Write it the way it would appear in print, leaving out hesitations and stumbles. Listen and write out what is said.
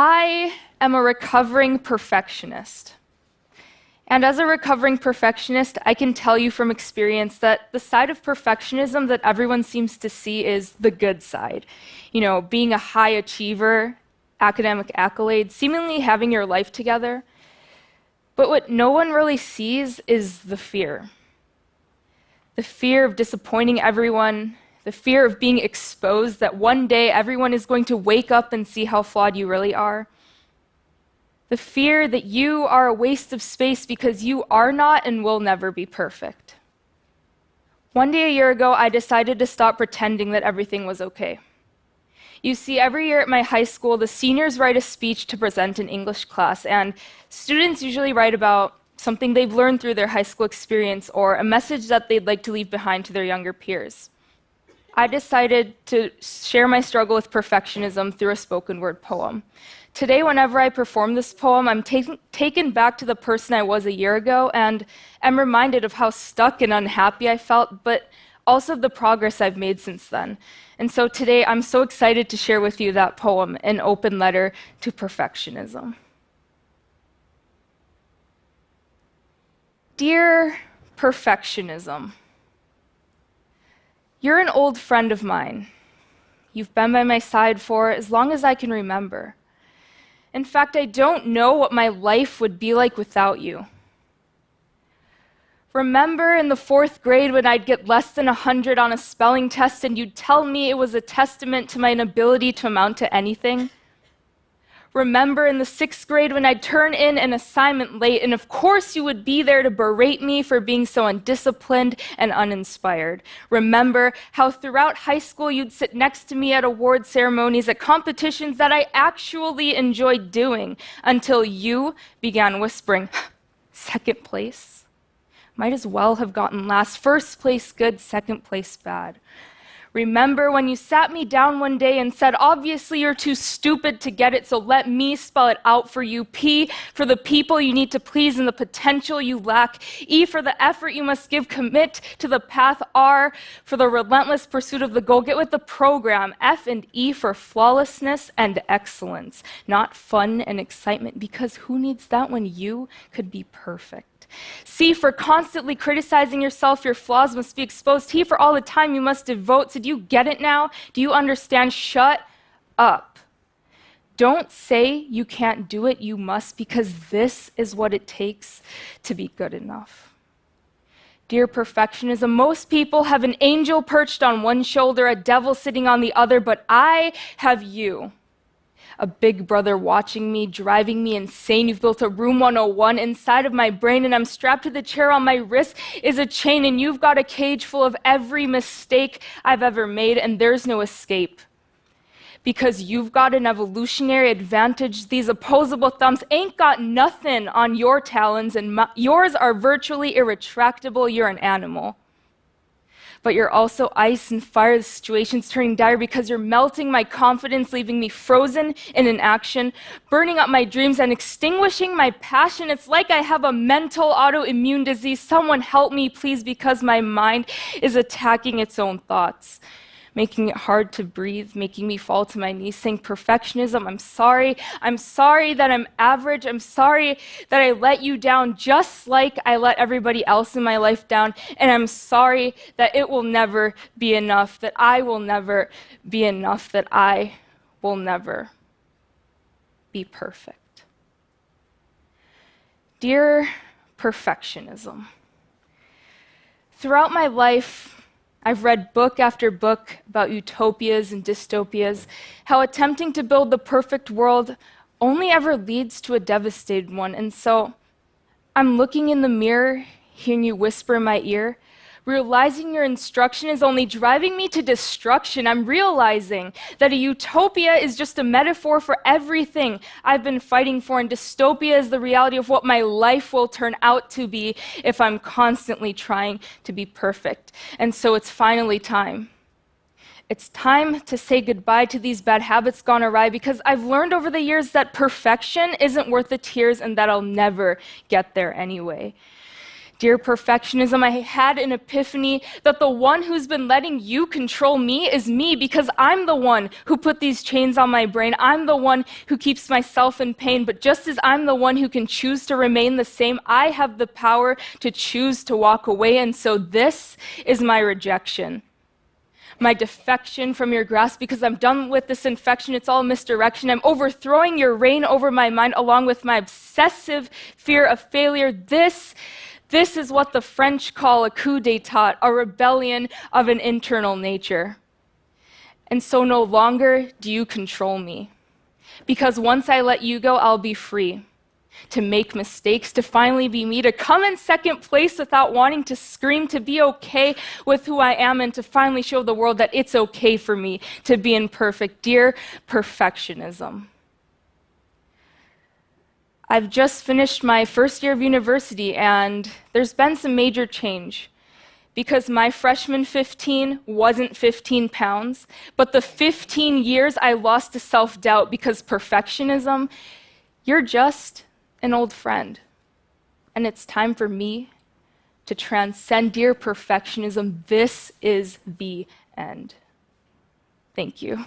I am a recovering perfectionist. And as a recovering perfectionist, I can tell you from experience that the side of perfectionism that everyone seems to see is the good side. You know, being a high achiever, academic accolades, seemingly having your life together. But what no one really sees is the fear. The fear of disappointing everyone, the fear of being exposed that one day everyone is going to wake up and see how flawed you really are. The fear that you are a waste of space because you are not and will never be perfect. One day a year ago, I decided to stop pretending that everything was okay. You see, every year at my high school, the seniors write a speech to present in English class, and students usually write about something they've learned through their high school experience or a message that they'd like to leave behind to their younger peers. I decided to share my struggle with perfectionism through a spoken word poem. Today, whenever I perform this poem, I'm taken back to the person I was a year ago and am reminded of how stuck and unhappy I felt, but also of the progress I've made since then. And so today, I'm so excited to share with you that poem, An Open Letter to Perfectionism. Dear Perfectionism, you're an old friend of mine. You've been by my side for as long as I can remember. In fact, I don't know what my life would be like without you. Remember in the 4th grade when I'd get less than 100 on a spelling test and you'd tell me it was a testament to my inability to amount to anything? Remember in the 6th grade when I'd turn in an assignment late and of course you would be there to berate me for being so undisciplined and uninspired. Remember how throughout high school you'd sit next to me at award ceremonies, at competitions that I actually enjoyed doing until you began whispering, second place? Might as well have gotten last. First place good, second place bad. Remember when you sat me down one day and said, obviously you're too stupid to get it, so let me spell it out for you. P for the people you need to please and the potential you lack. E for the effort you must give, commit to the path. R for the relentless pursuit of the goal. Get with the program. F and E for flawlessness and excellence, not fun and excitement, because who needs that when you could be perfect? C for constantly criticizing yourself, your flaws must be exposed. T for all the time you must devote. So do you get it now? Do you understand? Shut up. Don't say you can't do it, you must, because this is what it takes to be good enough. Dear perfectionism, most people have an angel perched on one shoulder, a devil sitting on the other, but I have you. A big brother watching me, driving me insane. You've built a room 101 inside of my brain, and I'm strapped to the chair. On my wrist is a chain, and you've got a cage full of every mistake I've ever made, and there's no escape. Because you've got an evolutionary advantage. These opposable thumbs ain't got nothing on your talons, and yours are virtually irretractable. You're an animal. But you're also ice and fire. The situation's turning dire because you're melting my confidence, leaving me frozen in inaction, burning up my dreams and extinguishing my passion. It's like I have a mental autoimmune disease. Someone help me, please, because my mind is attacking its own thoughts, making it hard to breathe, making me fall to my knees, saying, perfectionism, I'm sorry. I'm sorry that I'm average. I'm sorry that I let you down just like I let everybody else in my life down. And I'm sorry that it will never be enough, that I will never be enough, that I will never be perfect. Dear perfectionism, throughout my life, I've read book after book about utopias and dystopias, how attempting to build the perfect world only ever leads to a devastated one. And so I'm looking in the mirror, hearing you whisper in my ear, realizing your instruction is only driving me to destruction. I'm realizing that a utopia is just a metaphor for everything I've been fighting for, and dystopia is the reality of what my life will turn out to be if I'm constantly trying to be perfect. And so it's finally time. It's time to say goodbye to these bad habits gone awry, because I've learned over the years that perfection isn't worth the tears and that I'll never get there anyway. Dear perfectionism, I had an epiphany that the one who's been letting you control me is me, because I'm the one who put these chains on my brain. I'm the one who keeps myself in pain. But just as I'm the one who can choose to remain the same, I have the power to choose to walk away. And so this is my rejection, my defection from your grasp, because I'm done with this infection. It's all misdirection. I'm overthrowing your reign over my mind along with my obsessive fear of failure. This is what the French call a coup d'état, a rebellion of an internal nature. And so no longer do you control me, because once I let you go, I'll be free to make mistakes, to finally be me, to come in second place without wanting to scream, to be okay with who I am, and to finally show the world that it's okay for me to be imperfect. Dear perfectionism, I've just finished my first year of university, and there's been some major change, because my freshman 15 wasn't 15 pounds, but the 15 years I lost to self-doubt because perfectionism, you're just an old friend. And it's time for me to transcend. Dear perfectionism, this is the end. Thank you.